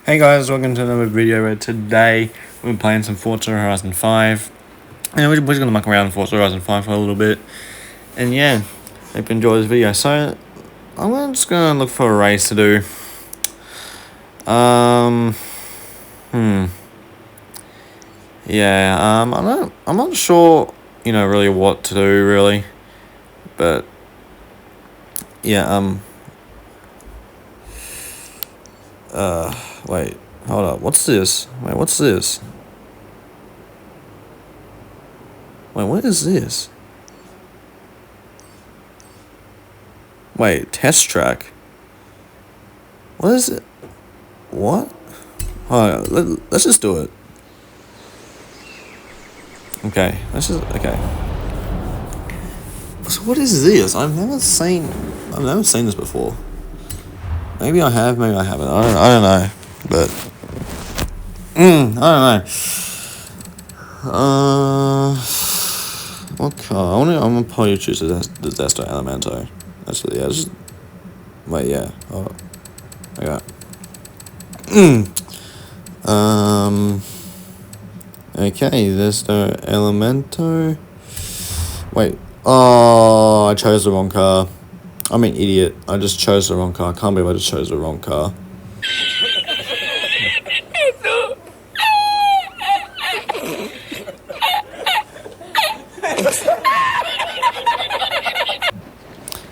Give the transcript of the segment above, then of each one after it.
Hey guys, welcome to another video where today we're playing some Forza Horizon 5. And we're just going to muck around in Forza Horizon 5 for a little bit. And yeah, hope you enjoy this video. So, I'm just going to look for a race to do. Yeah, I'm not sure, really what to do, really. But, yeah, wait, hold up, what's this? Wait, what's this? Wait, what is this? Wait, test track? What is it? What? Alright, let's just do it. Okay, okay. So what is this? I've never seen this before. Maybe I have, maybe I haven't. I don't know. But I don't know. What car? I'm gonna probably choose the Zesto Elemento. Actually, yeah. Wait, yeah. Oh, okay. Okay, Zesto Elemento. Wait. Oh, I chose the wrong car. I'm an idiot. I just chose the wrong car. I can't believe I just chose the wrong car.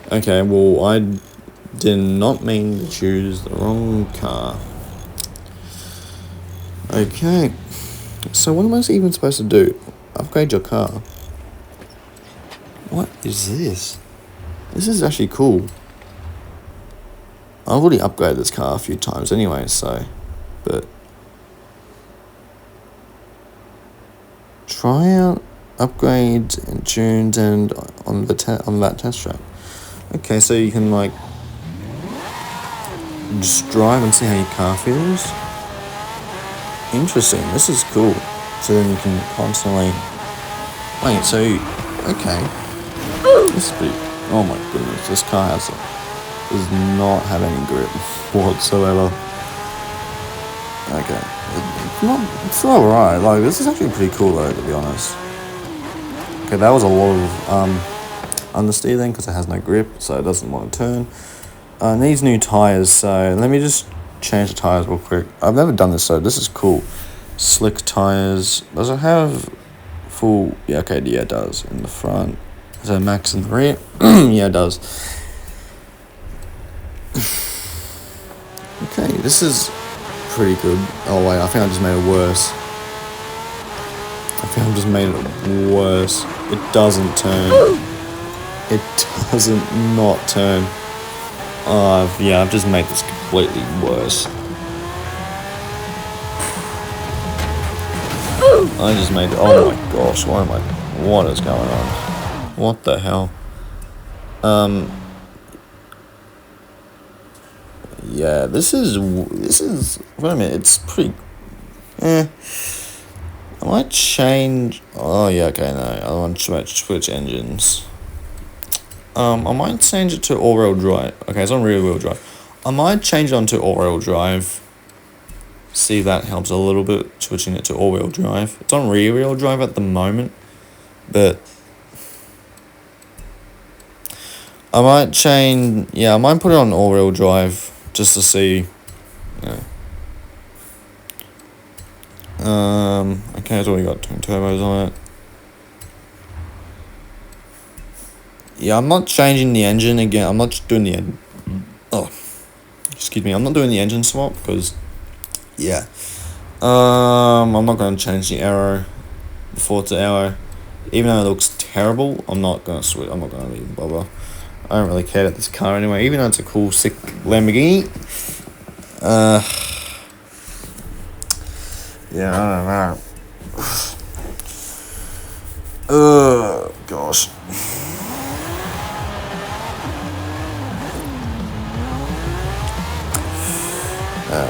Okay, well, I did not mean to choose the wrong car. Okay, so what am I even supposed to do? Upgrade your car. What is this? This is actually cool. I've already upgraded this car a few times anyway, so, but try out upgrades and tunes and on that test track. Okay, so you can like just drive and see how your car feels. Interesting. This is cool. So then you can constantly wait. So okay, this is pretty. Oh my goodness, this car does not have any grip whatsoever. Okay, it's alright. Like, this is actually pretty cool though, to be honest. Okay, that was a lot of understeer then because it has no grip, so it doesn't want to turn. It needs new tires, so let me just change the tires real quick. I've never done this, so this is cool. Slick tires. Does it have full? Yeah, okay, yeah, it does. In the front. Is that max in the rear? Yeah, it does. Okay, this is pretty good. Oh wait, I think I just made it worse. I think I just made it worse. It doesn't turn. It doesn't not turn. Yeah, I've just made this completely worse. I just made. Oh my gosh! What is going on? What the hell? Yeah, this is. Wait a minute. It's pretty. I might change. Oh yeah, okay, no. I want to switch engines. I might change it to all-wheel drive. Okay, it's on rear-wheel drive. I might change it onto all-wheel drive. See if that helps a little bit, switching it to all-wheel drive. It's on rear-wheel drive at the moment, but I might change. Yeah, I might put it on all-wheel drive just to see. Okay, it's already got twin turbos on it. Yeah, I'm not changing the engine again. I'm not doing the excuse me. I'm not doing the engine swap because, yeah. I'm not going to change the arrow, the Forza arrow, even though it looks terrible. I'm not going to switch. I'm not going to even bother. I don't really care about this car anyway, even though it's a cool, sick Lamborghini. Yeah, I don't know. Gosh.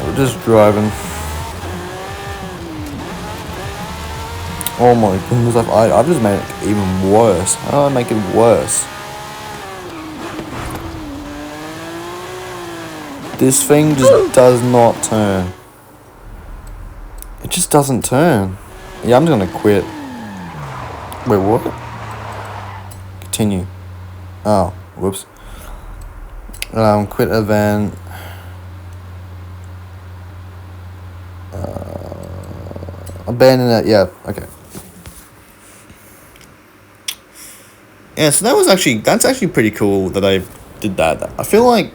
We're just driving. Oh my goodness, I've just made it even worse. How do I make it worse? This thing just does not turn. It just doesn't turn. Yeah, I'm just gonna quit. Wait, what? Continue. Oh, whoops. Quit event. Abandon it. Yeah, okay. Yeah, so that's actually pretty cool that I did that. I feel like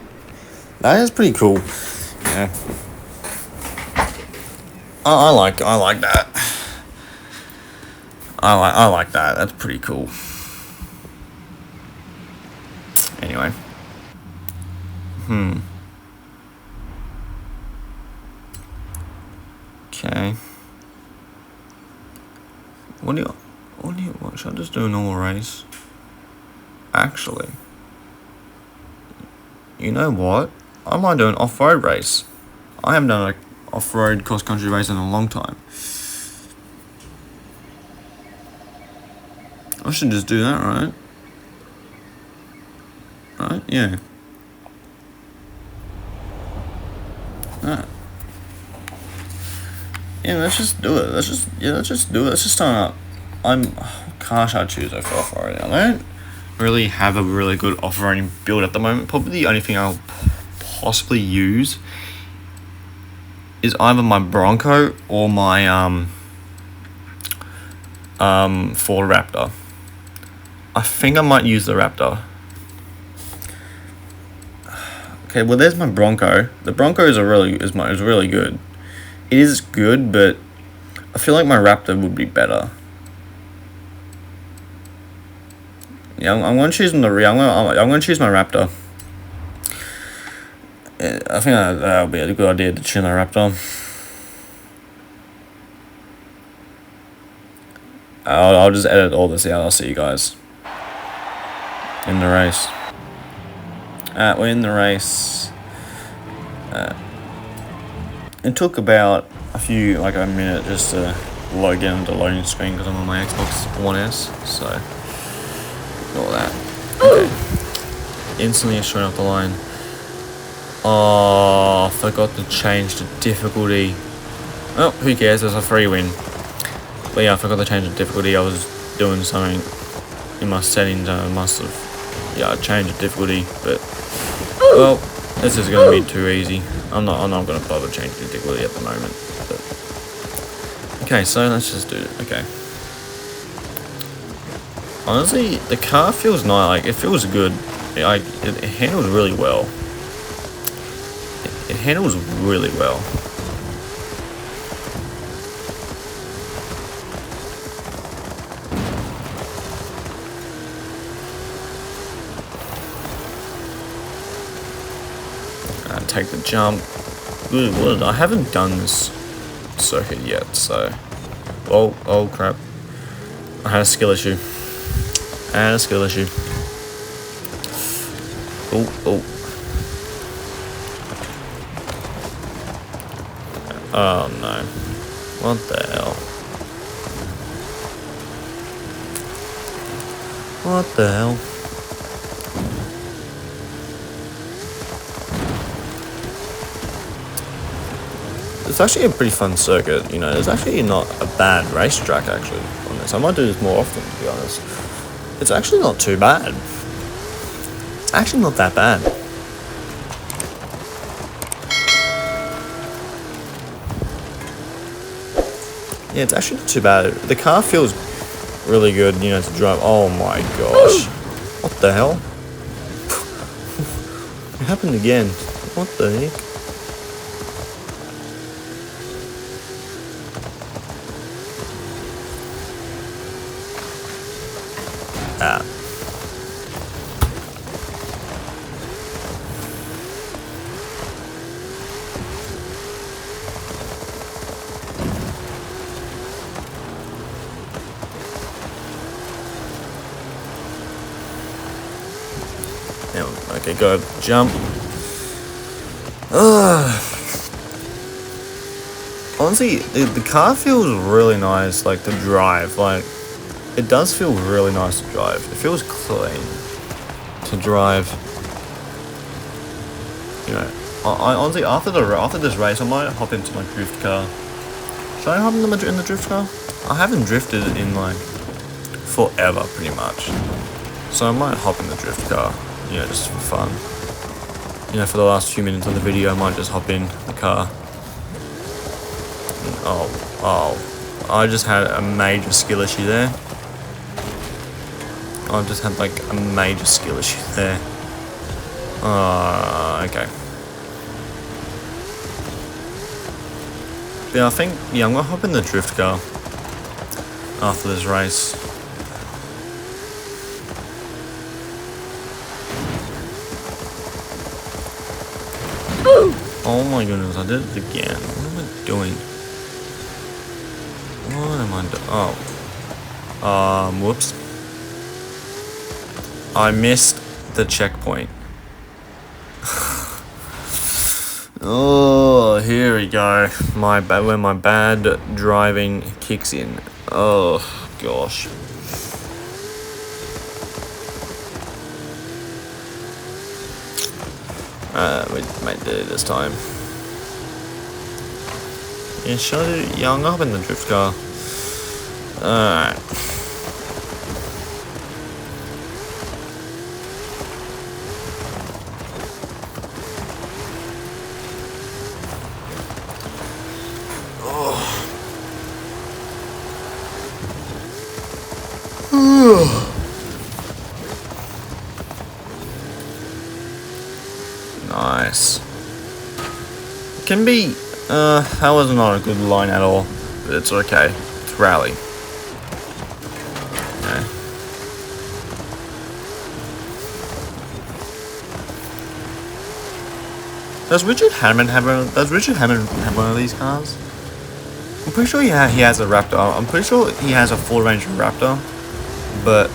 that is pretty cool. Yeah. I like that. I like that. That's pretty cool. Anyway. Okay. What should I just do a normal race? Actually, you know what? I might do an off-road race. I haven't done an off-road cross-country race in a long time. I should just do that, right? Right? Yeah. Alright. Yeah, let's just do it. Let's just do it. Let's just start up. Car should I choose for off-road? I don't really have a really good off-roading build at the moment. Probably the only thing I'll possibly use is either my Bronco or my Ford Raptor. I think I might use the Raptor. Okay, well there's my Bronco. The Bronco is really good. It is good, but I feel like my Raptor would be better. Yeah, I'm going to choose I'm going to choose my Raptor. I think that'll be a good idea to choose my Raptor. I'll just edit all this out. I'll see you guys in the race. We're in the race. It took about a minute just to get into the loading screen because I'm on my Xbox One S, so ignore that. Okay. Instantly straight off the line. Oh, forgot to change the difficulty. Oh, who cares? There's a free win. But yeah, I forgot to change the difficulty. I was doing something in my settings. I must have, I changed the difficulty. But well, this is going to be too easy. I'm not going to bother changing the difficulty at the moment. But okay, so let's just do it. Okay. Honestly, the car feels nice. It feels good. It handles really well. It handles really well. Take the jump. Good. I haven't done this circuit yet, so. Oh crap. I had a skill issue. Oh. Oh no. What the hell? What the hell? It's actually a pretty fun circuit, It's actually not a bad racetrack, actually, on this. I might do this more often, to be honest. It's actually not too bad. It's actually not that bad. Yeah, it's actually not too bad. The car feels really good, to drive. Oh my gosh. What the hell? It happened again. What the heck? Okay, go jump. Honestly, the car feels really nice, to drive. It does feel really nice to drive. It feels clean to drive. I honestly, after this race, I might hop into my drift car Should I hop in the drift car? I haven't drifted in like forever, pretty much. So I might hop in the drift car, you know, just for fun. You know, for the last few minutes of the video, I might just hop in the car. Oh, I just had a major skill issue there. I just had like a major skill issue there. Okay. Yeah, I think, yeah, I'm gonna hop in the drift car after this race. Oh my goodness, I did it again. What am I doing? What am I doing? Oh. Whoops. I missed the checkpoint. Oh, here we go. When my bad driving kicks in. Oh, gosh. We might do it this time. Yeah, should I do? Yeah, I'm gonna hop in the drift car. Alright. Nice. It can be, that was not a good line at all, but it's okay. It's rally. Okay. Does Richard Hammond have one of these cars? I'm pretty sure he has a Raptor. I'm pretty sure he has a full range Raptor, but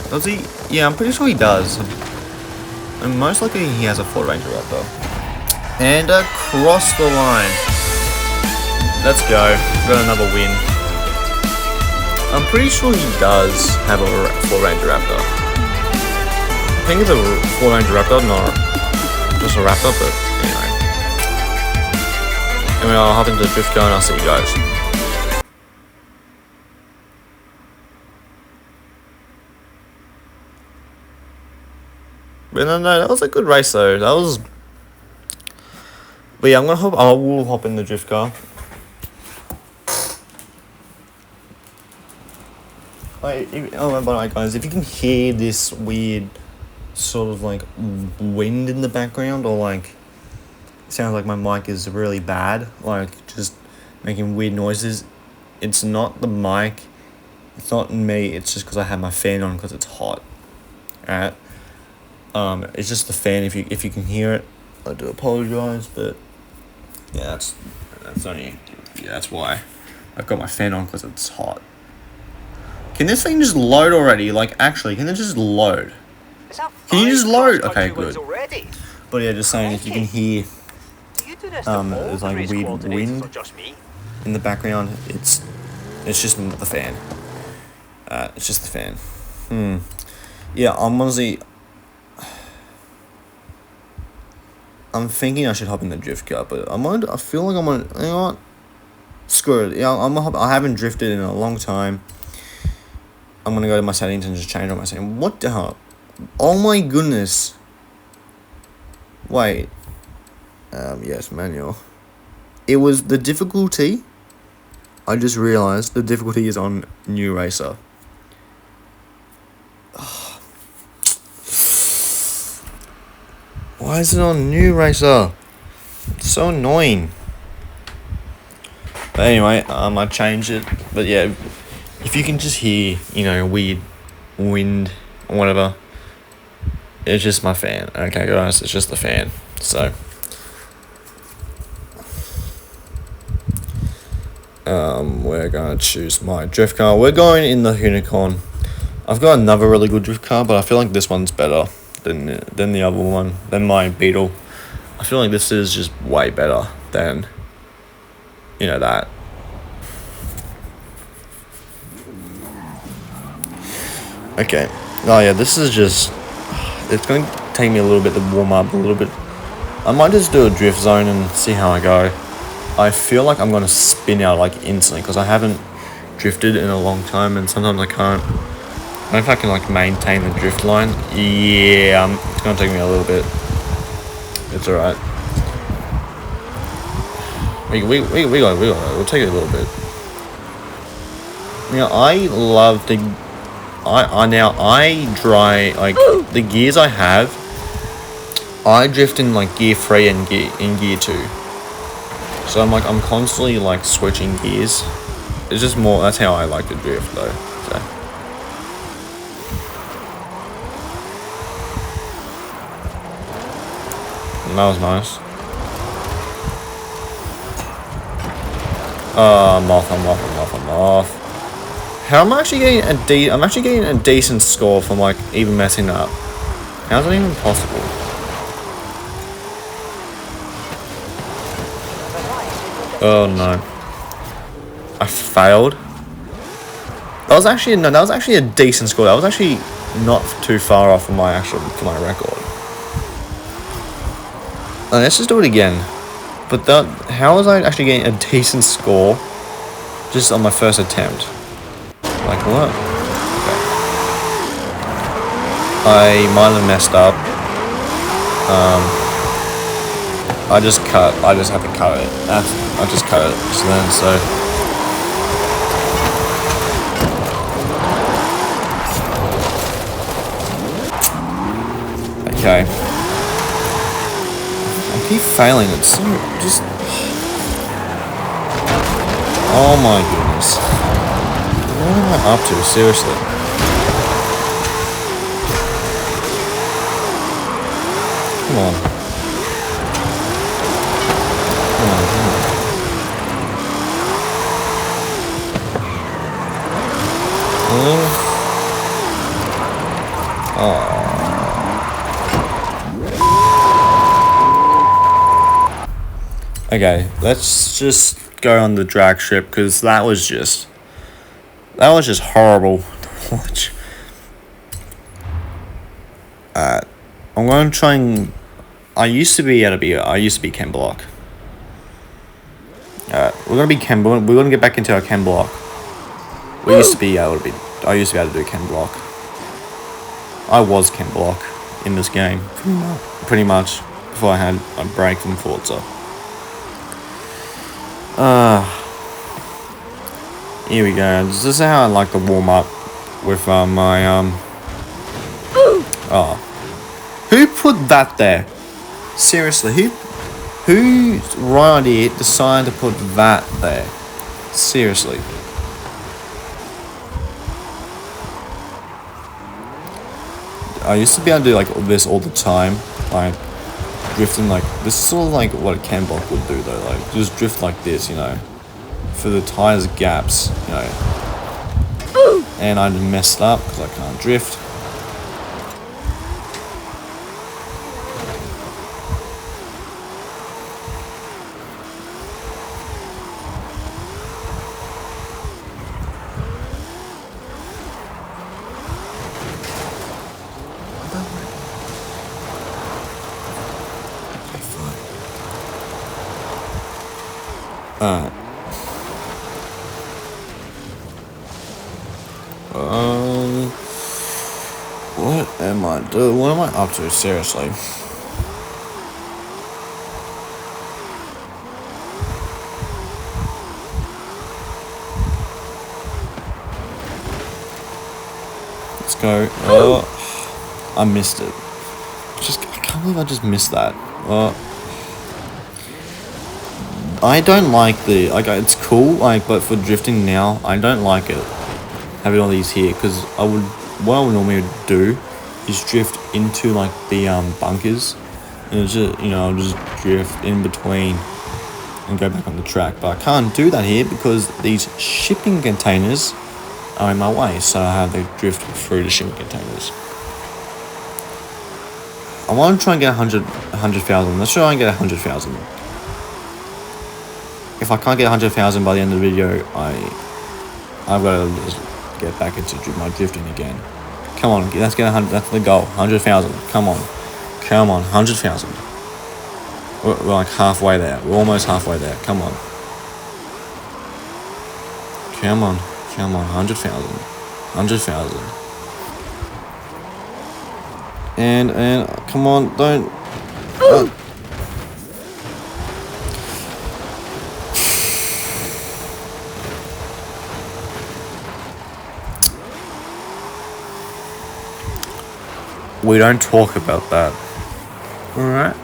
does he? Yeah, I'm pretty sure he does. And most likely he has a full range Raptor. And across the line. Let's go. Got another win. I'm pretty sure he does have a full range Raptor. I think it's a full range Raptor, not just a Raptor, but anyway. Anyway, I'll hop into the drift car and I'll see you guys. But no, that was a good race though. That was. But yeah, I will hop in the drift car. By the way, guys, if you can hear this weird sort of like wind in the background, or like it sounds like my mic is really bad, like just making weird noises, it's not the mic, it's not me, it's just because I have my fan on because it's hot. Alright. It's just the fan. If you can hear it, I do apologize, but yeah, that's why I've got my fan on, because it's hot. Can this thing just load already? Like, actually, can it just load? Can you just load? Okay, good. But yeah, just saying, if you can hear, there's like weird wind in the background. It's just the fan. It's just the fan. Yeah, I'm thinking I should hop in the drift car, but I feel like you know what? Screw it. Yeah, I haven't drifted in a long time. I'm gonna go to my settings and just change all my settings. What the hell? Oh my goodness. Wait. Yes, manual. It was the difficulty. I just realized the difficulty is on New Racer. Why is it on New Racer? It's so annoying. But anyway, I changed it. But yeah, if you can just hear, you know, weird wind or whatever, it's just my fan. Okay, guys, it's just the fan. So, we're gonna choose my drift car. We're going in the Unicorn. I've got another really good drift car, but I feel like this one's better than the other one, than my Beetle. I feel like this is just way better than, you know, that. Okay. Oh yeah, this is just, it's going to take me a little bit to warm up a little bit. I might just do a drift zone and see how I go. I feel like I'm gonna spin out like instantly because I haven't drifted in a long time, and sometimes I can't. I don't know if I can like maintain the drift line. Yeah, it's gonna take me a little bit. It's alright. We got it. We'll take it a little bit. You know, I love the. I dry like the gears I have. I drift in like gear 3 and gear 2. So I'm constantly like switching gears. It's just more. That's how I like to drift though. So. And that was nice. I'm off. How am I actually getting I'm actually getting a decent score from like even messing up. How's that even possible? Oh no. I failed. That was actually a decent score. That was actually not too far off from my record. Let's just do it again. But how was I actually getting a decent score just on my first attempt? Like what? Okay. I might have messed up. I just have to cut it. I just cut it just then, so. Okay. I keep failing. It's so just. Oh my goodness. What am I up to? Seriously. Come on. Okay, let's just go on the drag strip because that was just horrible to watch. I'm going to try and. I used to be Chem block. We're gonna be Chem. We're gonna get back into our Chem block. I used to be able to do Chem block. I was Chem block in this game, pretty much, before I had a break from Forza. Here we go. This is how I like to warm up with my Who put that there? Seriously, who's right idea decided to put that there? Seriously. I used to be able to do like this all the time, like drifting like this is sort of like what a cam block would do though, like just drift like this, you know, for the tires gaps, you know. And I messed up because I can't drift. What am I doing? What am I up to? Seriously. Let's go. Oh, I missed it. I can't believe I just missed that. I don't like it's cool, but for drifting now, I don't like it. Having all these here, because what I would normally do is drift into like the bunkers, and it's just, you know, I'll just drift in between and go back on the track. But I can't do that here because these shipping containers are in my way, so I have to drift through the shipping containers. I want to try and get 100,000. Let's try and get 100,000. If I can't get 100,000 by the end of the video, I've got to just get back into my drifting again. Come on, let's get 100. That's the goal. 100,000. Come on, 100,000. We're like halfway there. We're almost halfway there. Come on. Come on. 100,000. 100,000. And come on, don't. We don't talk about that. Alright?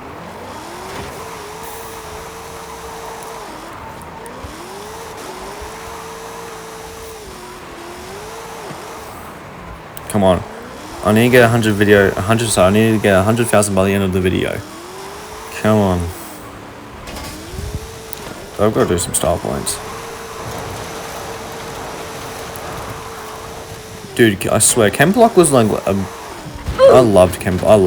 Come on. I need to get 100, so I need to get 100,000 by the end of the video. Come on. I've got to do some star points. Dude, I swear, Chem Block was like I love Chem Block.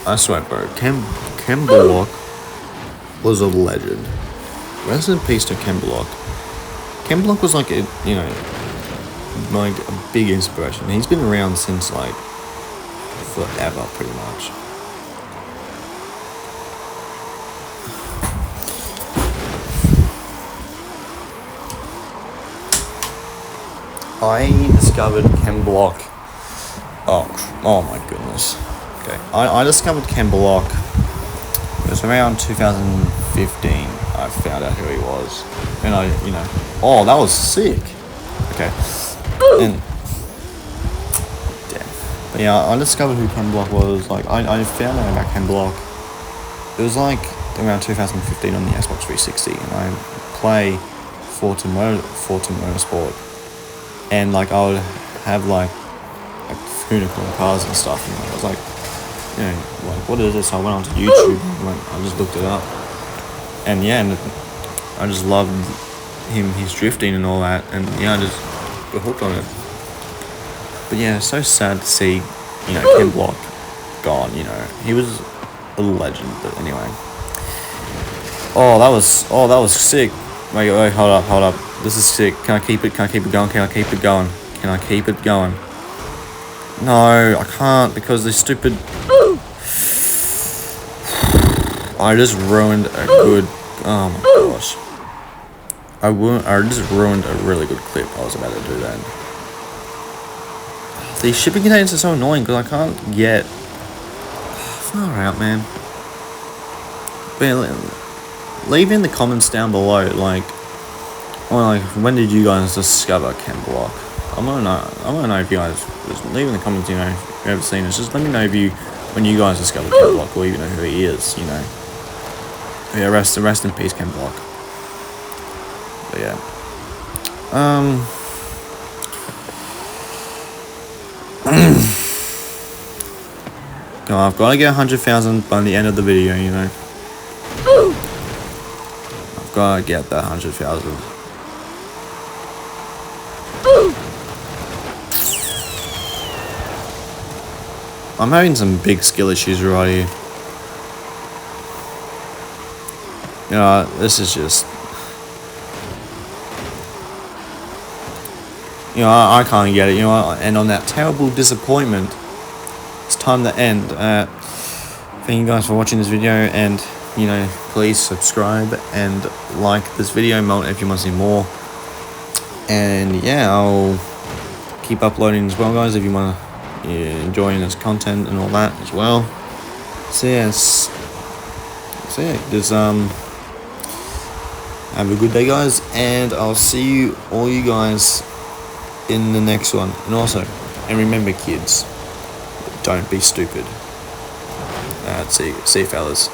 I swear, bro, Chem Block was a legend. Rest in peace to Chem Block. Chem Block was like a, you know, like a big inspiration. He's been around since like forever, pretty much. I discovered Chem Block. Oh my goodness. Okay, I discovered Chem Block. It was around 2015. I found out who he was, and oh, that was sick. Okay, and damn. But yeah, I discovered who Chem Block was. Like, I found out about Chem Block. It was like around 2015 on the Xbox 360, and I play Forza Motorsport. And like I would have like unicorn cars and stuff, and I was like, you know, like, what is this? So I went onto YouTube and I just looked it up, and yeah, and I just loved his drifting and all that, and yeah, I just got hooked on it. But yeah, it's so sad to see, you know, Chem Block gone. You know, he was a legend. But anyway, oh that was sick. Wait, hold up. This is sick. Can I keep it going? Can I keep it going? No, I can't, because they're stupid. I just ruined a good. Oh my gosh. I just ruined a really good clip. I was about to do that. These shipping containers are so annoying because I can't get. Far out, man. But leave in the comments down below, like, when did you guys discover Chem Block? I wanna know if you guys just leave in the comments, you know, if you've ever seen this. Just let me know when you guys discovered Chem Block, or even know who he is, you know. But yeah, rest in peace, Chem Block. But yeah. I've got to get 100,000 by the end of the video, you know. I've got to get that 100,000. I'm having some big skill issues right here. You know, this is just... You know, I can't get it, you know, and on that terrible disappointment, it's time to end. Thank you guys for watching this video, and, you know, please subscribe and like this video if you want to see more. And yeah, I'll keep uploading as well, guys, if you want to enjoying this content and all that as well. So yes, just have a good day, guys, and I'll see all you guys in the next one. And also, and remember, kids, don't be stupid. See you fellas.